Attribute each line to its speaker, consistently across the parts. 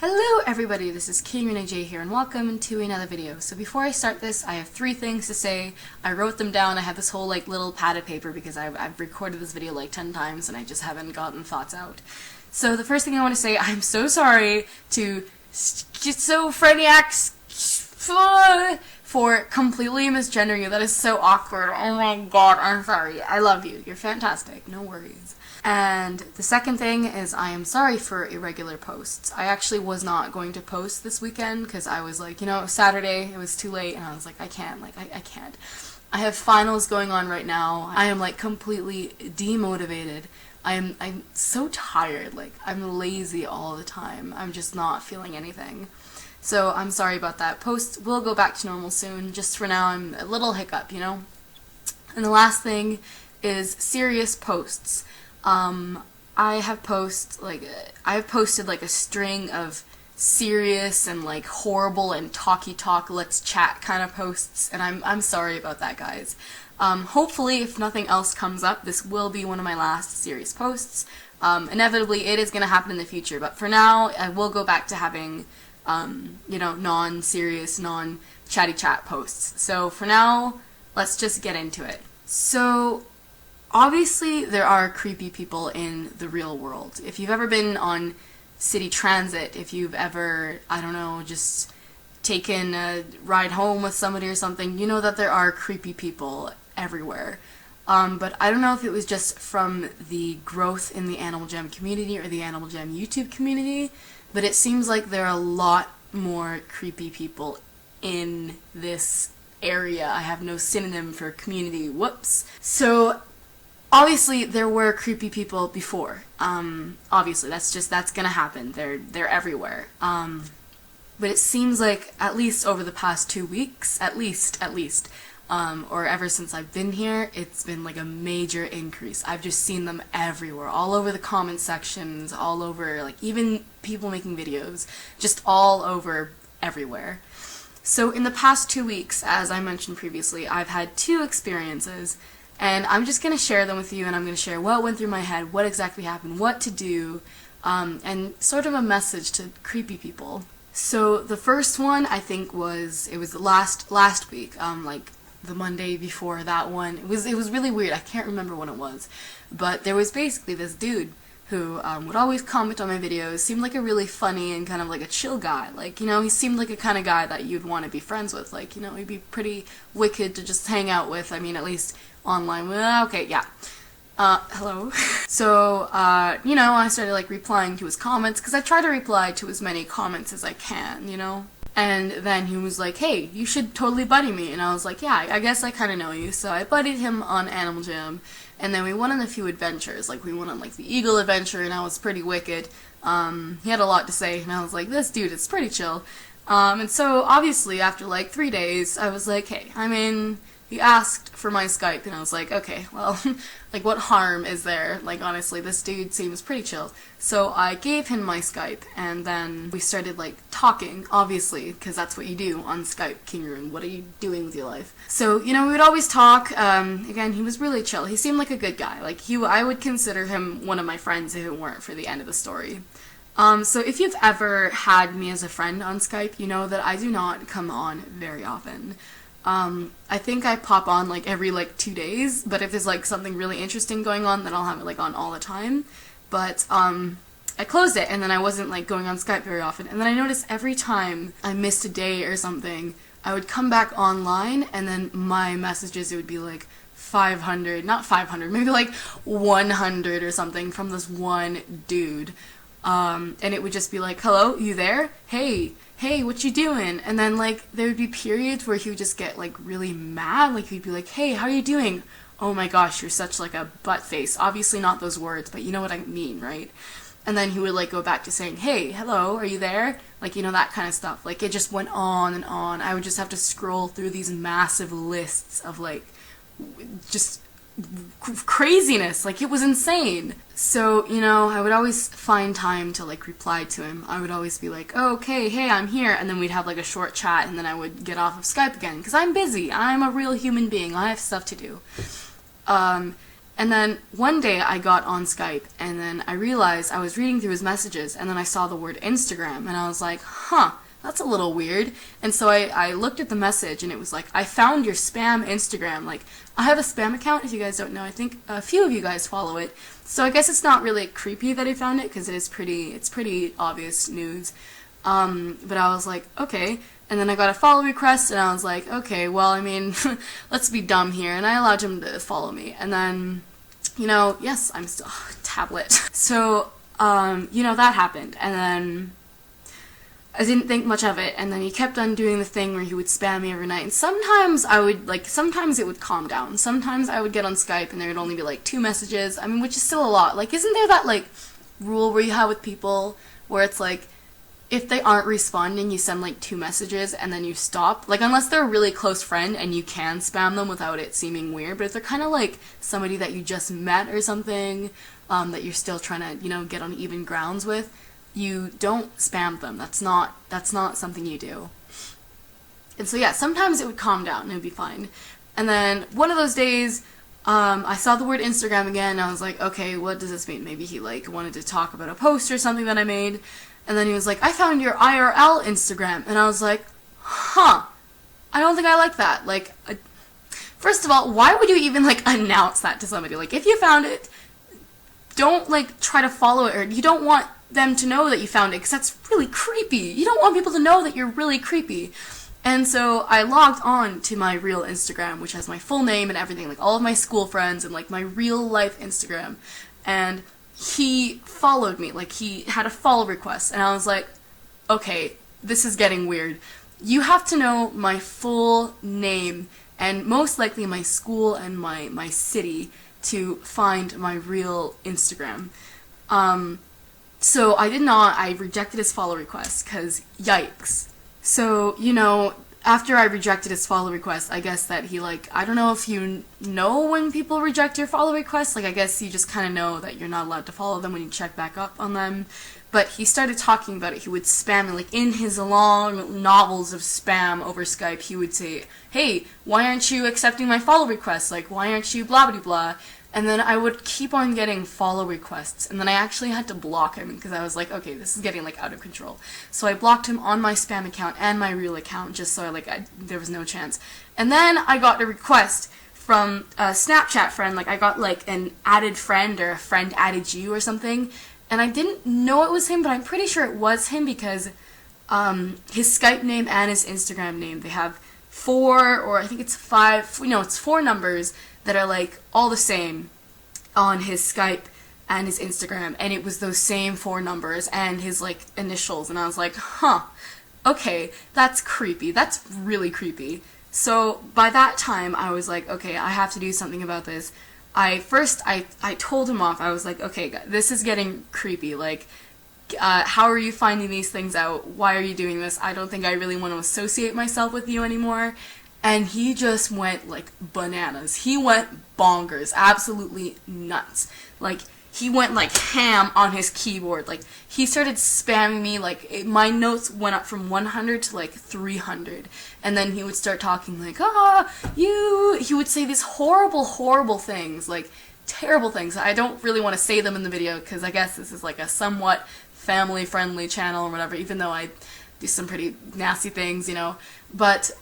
Speaker 1: Hello everybody, this is King Renee J here and welcome to another video. So before I start this, I have 3 things to say. I wrote them down. I have this whole little pad of paper because I've recorded this video 10 times and I just haven't gotten thoughts out. So the first thing I want to say, I'm so sorry to schizophreniacs for completely misgendering you. That is so awkward. Oh my god, I'm sorry. I love you. You're fantastic. No worries. And the second thing is I am sorry for irregular posts. I actually was not going to post this weekend because I was like, it was Saturday, it was too late, and I was like, I can't. I have finals going on right now. I am completely demotivated. I'm so tired. I'm lazy all the time. I'm just not feeling anything. So I'm sorry about that. Posts will go back to normal soon. Just for now, I'm a little hiccup, And the last thing is serious posts. I have posted a string of serious and horrible and talk, let's chat kind of posts, and I'm sorry about that, guys. Hopefully, if nothing else comes up, this will be one of my last serious posts. Inevitably, it is going to happen in the future, but for now, I will go back to having, non-serious, non-chatty chat posts. So for now, let's just get into it. So, obviously, there are creepy people in the real world. If you've ever been on city transit, if you've ever, just taken a ride home with somebody or something, you know that there are creepy people everywhere. But I don't know if it was just from the growth in the Animal Jam community or the Animal Jam YouTube community, but it seems like there are a lot more creepy people in this area. I have no synonym for community. Whoops. So, obviously, there were creepy people before. Obviously, that's gonna happen. They're everywhere. But it seems like, at least over the past 2 weeks, at least, or ever since I've been here, it's been a major increase. I've just seen them everywhere, all over the comment sections, all over, even people making videos, just all over everywhere. So in the past 2 weeks, as I mentioned previously, I've had 2 experiences. And I'm just going to share them with you, and I'm going to share what went through my head, what exactly happened, what to do, and sort of a message to creepy people. So the first one, I think, was last week, the Monday before that one. It was really weird. I can't remember when it was. But there was basically this dude who would always comment on my videos, seemed like a really funny and kind of a chill guy. He seemed like a kind of guy that you'd want to be friends with. He'd be pretty wicked to just hang out with. I mean, at least online. Well, okay, yeah. Hello. So, I started replying to his comments, because I try to reply to as many comments as I can, And then he was like, hey, you should totally buddy me. And I was like, yeah, I guess I kind of know you. So I buddied him on Animal Jam. And then we went on a few adventures. We went on the Eagle adventure, and I was pretty wicked. He had a lot to say, and I was like, this dude is pretty chill. And so obviously after 3 days, I was like, hey, I'm in. He asked for my Skype, and I was like, okay, well, what harm is there? Honestly, this dude seems pretty chill. So I gave him my Skype, and then we started, talking, obviously, because that's what you do on Skype, Kingaroon. What are you doing with your life? So, we would always talk. Again, he was really chill. He seemed like a good guy. I would consider him one of my friends if it weren't for the end of the story. So if you've ever had me as a friend on Skype, you know that I do not come on very often. I think I pop on every 2 days, but if there's something really interesting going on, then I'll have it on all the time. But I closed it, and then I wasn't going on Skype very often. And then I noticed every time I missed a day or something, I would come back online, and then my messages, it would be 500, not 500, maybe 100 or something from this one dude. And it would just be hello, you there? Hey, what you doing? And then, there would be periods where he would just get, really mad. He'd be like, hey, how are you doing? Oh my gosh, you're such, a butt face. Obviously not those words, but you know what I mean, right? And then he would, go back to saying, hey, hello, are you there? That kind of stuff. It just went on and on. I would just have to scroll through these massive lists of, just craziness. It was insane. So, I would always find time to reply to him. I would always be like, oh, okay, hey, I'm here, and then we'd have a short chat, and then I would get off of Skype again, because I'm busy. I'm a real human being. I have stuff to do. And then one day I got on Skype, and then I realized I was reading through his messages, and then I saw the word Instagram, and I was like, huh, that's a little weird. And so I looked at the message, and it was like, I found your spam Instagram. Like, I have a spam account, if you guys don't know. I think a few of you guys follow it. So I guess it's not really creepy that he found it, because it's pretty obvious news. But I was like, okay. And then I got a follow request, and I was like, okay, well, I mean, let's be dumb here. And I allowed him to follow me. And then, yes, I'm still, tablet. So, that happened. And then I didn't think much of it. And then he kept on doing the thing where he would spam me every night. And sometimes sometimes it would calm down. Sometimes I would get on Skype, and there would only be, 2 messages. I mean, which is still a lot. Isn't there that, rule where you have with people where it's if they aren't responding, you send 2 messages and then you stop. Unless they're a really close friend and you can spam them without it seeming weird. But if they're kind of somebody that you just met or something, that you're still trying to, get on even grounds with, you don't spam them. That's not something you do. And so yeah, sometimes it would calm down and it would be fine. And then one of those days, I saw the word Instagram again, and I was like, okay, what does this mean? Maybe he wanted to talk about a post or something that I made. And then he was like, I found your IRL Instagram. And I was like, huh, I don't think I like that. First of all, why would you even, announce that to somebody? If you found it, don't, try to follow it, or you don't want them to know that you found it, because that's really creepy. You don't want people to know that you're really creepy. And so I logged on to my real Instagram, which has my full name and everything, all of my school friends and, my real-life Instagram. And he followed me, he had a follow request, and I was like, okay, this is getting weird. You have to know my full name, and most likely my school and my city, to find my real Instagram. So I did not, I rejected his follow request, because yikes. So, after I rejected his follow request, I guess that he, I don't know if you know when people reject your follow requests, I guess you just kind of know that you're not allowed to follow them when you check back up on them. But he started talking about it. He would spam me, in his long novels of spam over Skype, he would say, hey, why aren't you accepting my follow requests? Why aren't you blah blah blah? And then I would keep on getting follow requests, and then I actually had to block him, because I was like, okay, this is getting, out of control. So I blocked him on my spam account and my real account, just so there was no chance. And then I got a request from a Snapchat friend, I got, an added friend, or a friend added you or something, and I didn't know it was him, but I'm pretty sure it was him, because his Skype name and his Instagram name, they have 4, or I think it's 5, it's 4 numbers that are all the same on his Skype and his Instagram, and it was those same 4 numbers and his initials, and I was like, huh, okay, that's creepy, that's really creepy. So by that time I was like, okay, I have to do something about this. I told him off. I was like, okay, this is getting creepy, how are you finding these things out? Why are you doing this? I don't think I really want to associate myself with you anymore. And he just went, bananas. He went bonkers. Absolutely nuts. He went, ham on his keyboard. He started spamming me, my notes went up from 100 to, 300. And then he would start talking, he would say these horrible, horrible things, terrible things. I don't really want to say them in the video, because I guess this is, a somewhat family-friendly channel or whatever, even though I do some pretty nasty things, But,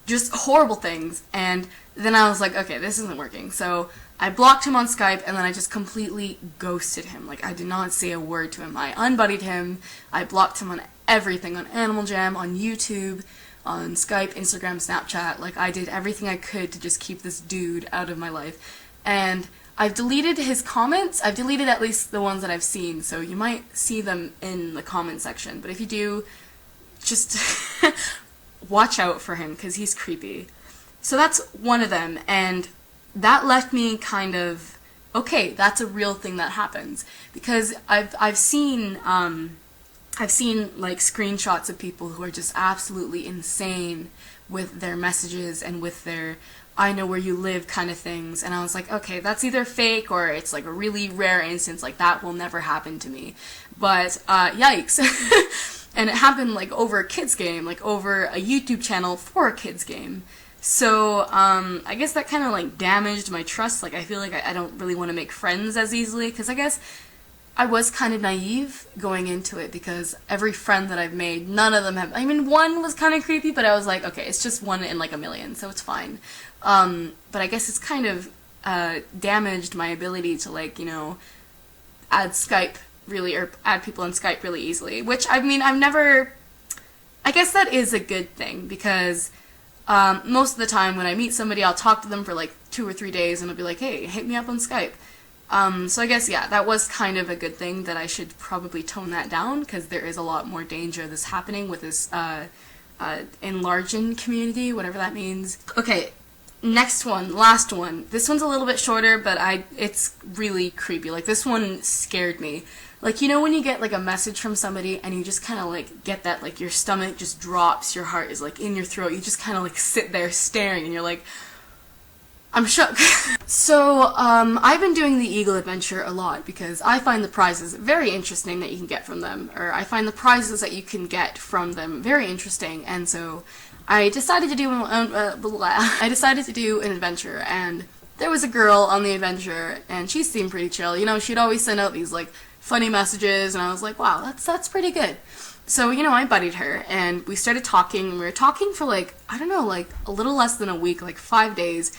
Speaker 1: just horrible things, and then I was like, okay, this isn't working. So I blocked him on Skype, and then I just completely ghosted him. I did not say a word to him. I unbuddied him. I blocked him on everything, on Animal Jam, on YouTube, on Skype, Instagram, Snapchat. I did everything I could to just keep this dude out of my life. And I've deleted his comments. I've deleted at least the ones that I've seen, so you might see them in the comment section. But if you do, just watch out for him, because he's creepy. So that's one of them, and that left me kind of, okay, that's a real thing that happens, because I've seen screenshots of people who are just absolutely insane with their messages and with their I know where you live kind of things, and I was like, okay, that's either fake or it's a really rare instance, that will never happen to me. But yikes. And it happened over a kids game, over a YouTube channel for a kids game. So, I guess that kind of like damaged my trust. Like, I feel like I don't really want to make friends as easily, because I guess I was kind of naive going into it, because every friend that I've made, none of them have, I mean, one was kind of creepy, but I was like, okay, it's just one in like a million, so it's fine. But I guess it's kind of damaged my ability to, like, you know, add Skype really, or add people on Skype really easily, which, I mean, I've never, I guess that is a good thing, because most of the time when I meet somebody, I'll talk to them for like 2 or 3 days and I'll be like, hey, hit me up on Skype. So I guess, yeah, that was kind of a good thing, that I should probably tone that down, because there is a lot more danger of this happening with this enlarging community, whatever that means. Okay, next one, last one. This one's a little bit shorter, but it's really creepy. Like, this one scared me. Like, you know when you get like a message from somebody and you just kind of like get that, like, your stomach just drops, your heart is like in your throat, you just kind of like sit there staring and you're like, I'm shook. So, I've been doing the Eagle Adventure a lot because I find the prizes very interesting that you can get from them, or I find the prizes that you can get from them very interesting, and so I decided to do an adventure, and there was a girl on the adventure, and she seemed pretty chill. You know, she'd always send out these like funny messages, and I was like, wow, that's pretty good. So, you know, I buddied her, and we started talking, and we were talking for like, I don't know, like a little less than a week, like 5 days,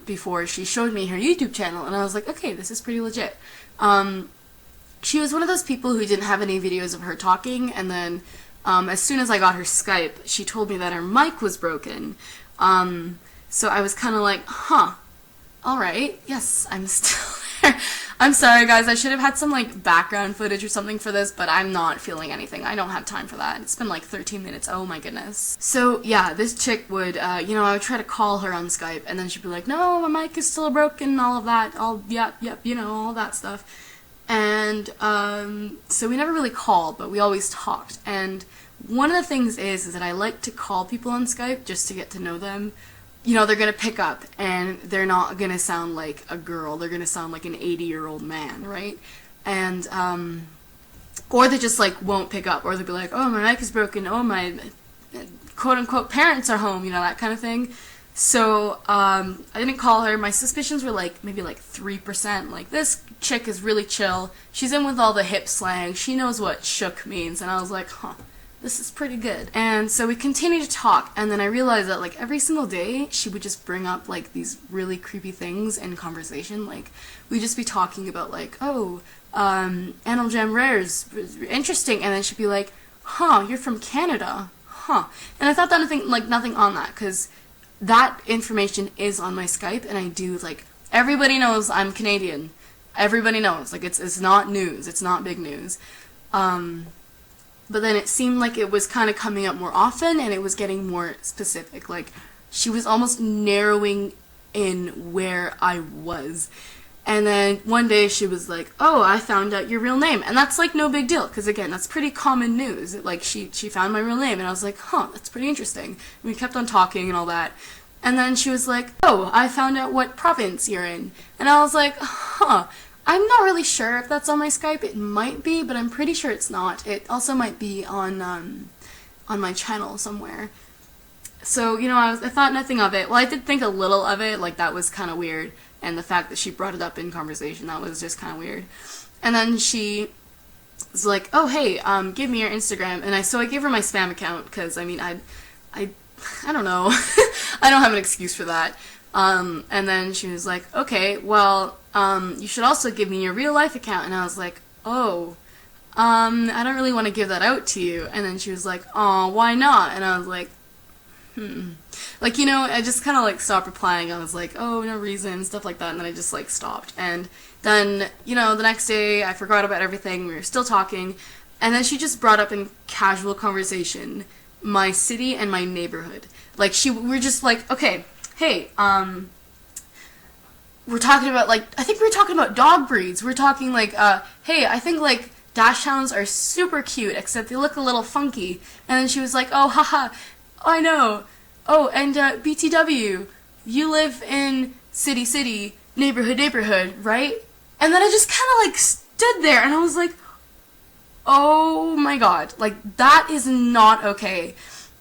Speaker 1: before she showed me her YouTube channel, and I was like, okay, this is pretty legit. She was one of those people who didn't have any videos of her talking, and then, as soon as I got her Skype, she told me that her mic was broken. So I was kind of like, huh, alright, yes, I'm still there. I'm sorry, guys, I should have had some, like, background footage or something for this, but I'm not feeling anything. I don't have time for that. It's been, like, 13 minutes. Oh, my goodness. So, yeah, this chick would, you know, I would try to call her on Skype, and then she'd be like, no, my mic is still broken, all of that, yep, you know, all that stuff. And, so we never really called, but we always talked. And one of the things is that I like to call people on Skype just to get to know them. You know, they're gonna pick up, and they're not gonna sound like a girl, they're gonna sound like an 80-year-old man, right? And, or they just, like, won't pick up, or they'll be like, oh, my mic is broken, oh, my quote-unquote parents are home, you know, that kind of thing. So, I didn't call her. My suspicions were, like, maybe, like, 3%. Like, this chick is really chill, she's in with all the hip slang, she knows what shook means, and I was like, huh, this is pretty good. And so we continued to talk, and then I realized that, like, every single day, she would just bring up, like, these really creepy things in conversation. Like, we'd just be talking about, like, oh, Animal Jam Rares, interesting, and then she'd be like, huh, you're from Canada, huh. And I thought that nothing on that, because that information is on my Skype, and I do, like, everybody knows I'm Canadian. Everybody knows. Like, it's not news. It's not big news. But then it seemed like it was kind of coming up more often, and it was getting more specific. Like, she was almost narrowing in where I was. And then one day she was like, oh, I found out your real name. And that's, like, no big deal, because, again, that's pretty common news. Like, she found my real name, and I was like, huh, that's pretty interesting. And we kept on talking and all that. And then she was like, oh, I found out what province you're in. And I was like, huh. I'm not really sure if that's on my Skype. It might be, but I'm pretty sure it's not. It also might be on my channel somewhere. So, you know, I thought nothing of it. Well, I did think a little of it, like, that was kind of weird. And the fact that she brought it up in conversation, that was just kind of weird. And then she was like, oh, hey, give me your Instagram. And so I gave her my spam account, because, I mean, I don't know. I don't have an excuse for that. And then she was like, okay, well, you should also give me your real life account. And I was like, oh, I don't really want to give that out to you. And then she was like, oh, why not? And I was like, like, you know, I just kind of, like, stopped replying. I was like, oh, no reason, stuff like that. And then I just, like, stopped. And then, you know, the next day I forgot about everything. We were still talking. And then she just brought up in casual conversation my city and my neighborhood. Like, we were just like, okay, hey, we're talking about, like, I think we were talking about dog breeds. We're talking, like, hey, I think, like, Dachshunds are super cute, except they look a little funky. And then she was like, oh, haha, I know. Oh, and, BTW, you live in city, neighborhood, right? And then I just kind of, like, stood there, and I was like, oh my god, like, that is not okay.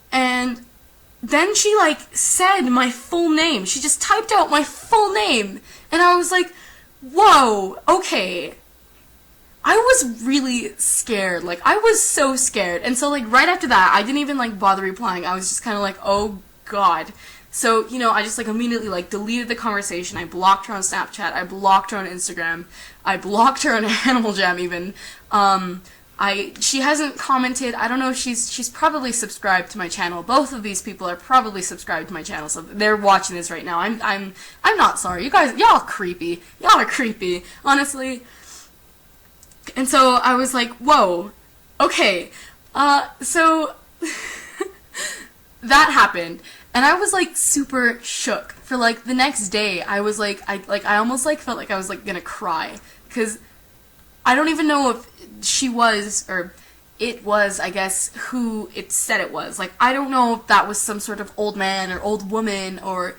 Speaker 1: And then she like said my full name. She just typed out my full name. And I was like, whoa, okay. I was really scared. Like, I was so scared. And so, like, right after that, I didn't even, like, bother replying. I was just kind of like, oh, God. So, you know, I just, like, immediately, like, deleted the conversation. I blocked her on Snapchat. I blocked her on Instagram. I blocked her on Animal Jam, even. She hasn't commented. I don't know if she's probably subscribed to my channel. Both of these people are probably subscribed to my channel, so they're watching this right now. I'm not sorry. You guys, y'all creepy. Y'all are creepy, honestly. And so I was like, whoa, okay, so that happened, and I was like super shook. For like the next day, I was like, I almost like felt like I was like gonna cry, because I don't even know if she was, or it was, I guess, who it said it was. Like, I don't know if that was some sort of old man or old woman or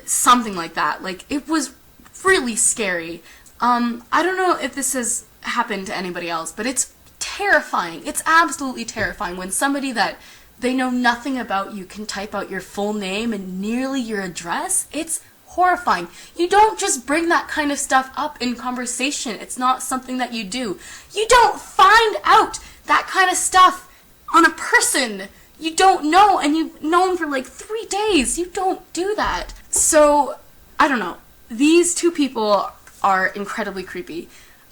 Speaker 1: something like that. Like, it was really scary. I don't know if this has happened to anybody else, but it's terrifying. It's absolutely terrifying when somebody that they know nothing about you can type out your full name and nearly your address. It's horrifying. You don't just bring that kind of stuff up in conversation. It's not something that you do. You don't find out that kind of stuff on a person you don't know and you've known for like 3 days. You don't do that. So, I don't know. These two people are incredibly creepy.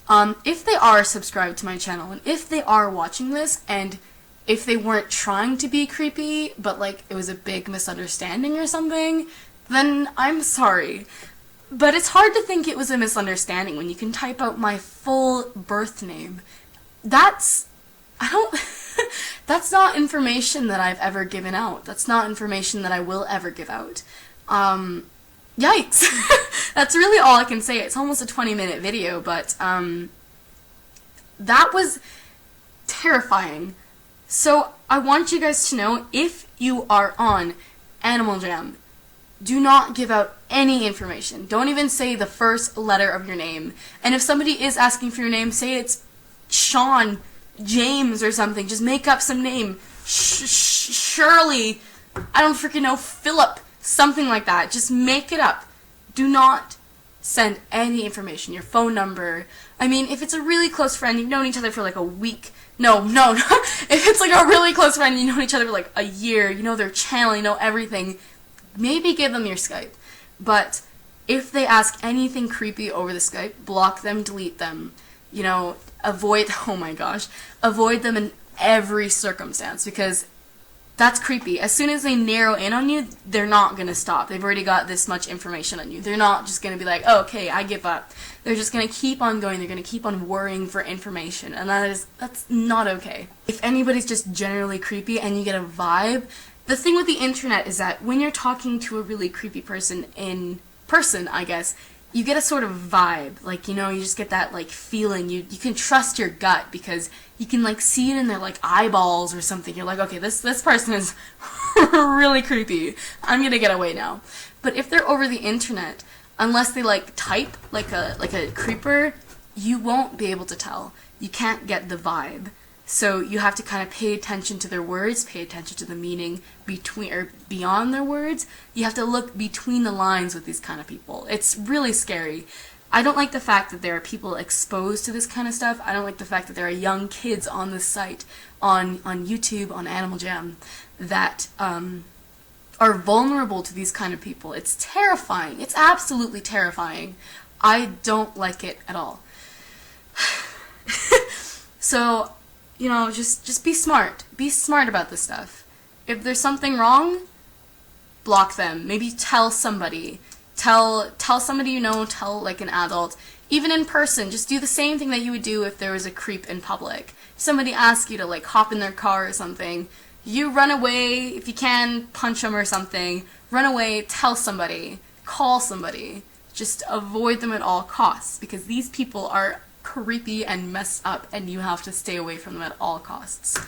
Speaker 1: If they are subscribed to my channel, and if they are watching this, and if they weren't trying to be creepy, but like it was a big misunderstanding or something, then I'm sorry. But it's hard to think it was a misunderstanding when you can type out my full birth name. That's not information that I've ever given out. That's not information that I will ever give out. Yikes. That's really all I can say. It's almost a 20-minute video, but that was terrifying. So I want you guys to know, if you are on Animal Jam, do not give out any information. Don't even say the first letter of your name. And if somebody is asking for your name, say it's Sean, James, or something. Just make up some name. Shirley, I don't freaking know, Philip, something like that. Just make it up. Do not send any information, your phone number. I mean, if it's a really close friend, you've known each other for like a week. No. If it's like a really close friend, you've known each other for like a year, you know their channel, you know everything, maybe give them your Skype. But if they ask anything creepy over the Skype, block them, delete them. You know, avoid them in every circumstance, because that's creepy. As soon as they narrow in on you, they're not going to stop. They've already got this much information on you. They're not just going to be like, oh, okay, I give up. They're just going to keep on going. They're going to keep on worrying for information, and that's not okay. If anybody's just generally creepy and you get a vibe, the thing with the internet is that when you're talking to a really creepy person in person, I guess, you get a sort of vibe. Like, you know, you just get that, like, feeling. You can trust your gut because you can, like, see it in their, like, eyeballs or something. You're like, okay, this person is really creepy. I'm gonna get away now. But if they're over the internet, unless they, like, type like a creeper, you won't be able to tell. You can't get the vibe. So you have to kind of pay attention to their words, pay attention to the meaning between or beyond their words. You have to look between the lines with these kind of people. It's really scary. I don't like the fact that there are people exposed to this kind of stuff. I don't like the fact that there are young kids on this site, on YouTube, on Animal Jam, that are vulnerable to these kind of people. It's terrifying. It's absolutely terrifying. I don't like it at all. So, you know, just be smart. Be smart about this stuff. If there's something wrong, block them. Maybe tell somebody. Tell somebody you know, tell like an adult. Even in person, just do the same thing that you would do if there was a creep in public. If somebody asks you to like hop in their car or something, you run away. If you can, punch them or something. Run away, tell somebody, call somebody. Just avoid them at all costs, because these people are creepy and messed up, and you have to stay away from them at all costs.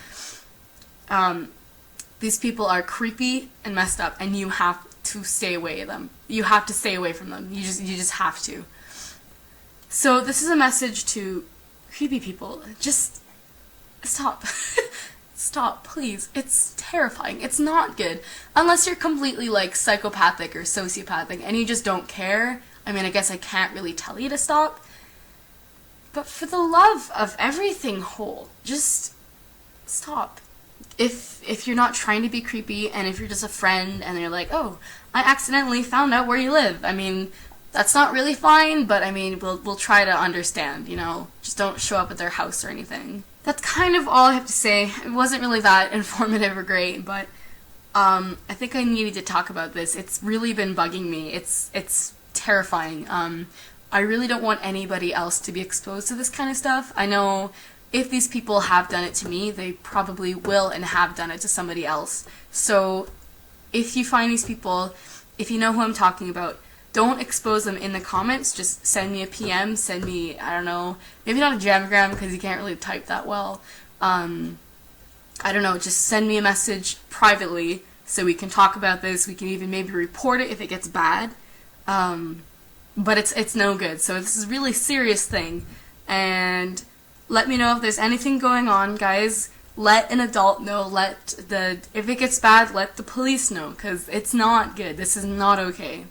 Speaker 1: These people are creepy and messed up, and you have to stay away from them. You have to stay away from them. You just have to. So this is a message to creepy people. Just stop. Stop. stop, please. It's terrifying. It's not good. Unless you're completely, like, psychopathic or sociopathic and you just don't care. I mean, I guess I can't really tell you to stop. But for the love of everything whole, just stop. If you're not trying to be creepy, and if you're just a friend and you're like, oh, I accidentally found out where you live, I mean, that's not really fine, but I mean, we'll try to understand, you know? Just don't show up at their house or anything. That's kind of all I have to say. It wasn't really that informative or great, but I think I needed to talk about this. It's really been bugging me. It's terrifying. I really don't want anybody else to be exposed to this kind of stuff. I know if these people have done it to me, they probably will and have done it to somebody else. So if you find these people, if you know who I'm talking about, don't expose them in the comments. Just send me a PM, send me, I don't know, maybe not a jamgram because you can't really type that well. I don't know, just send me a message privately so we can talk about this. We can even maybe report it if it gets bad. But it's no good. So this is a really serious thing. And let me know if there's anything going on, guys. Let an adult know. If it gets bad, let the police know, because it's not good. This is not okay.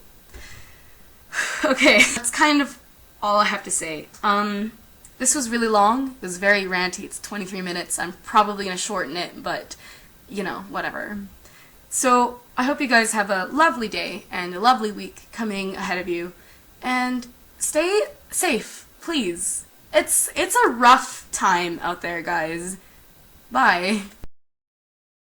Speaker 1: Okay, that's kind of all I have to say. This was really long. It was very ranty. It's 23 minutes. I'm probably going to shorten it, but, you know, whatever. So, I hope you guys have a lovely day and a lovely week coming ahead of you. And stay safe, please. It's a rough time out there, guys. Bye.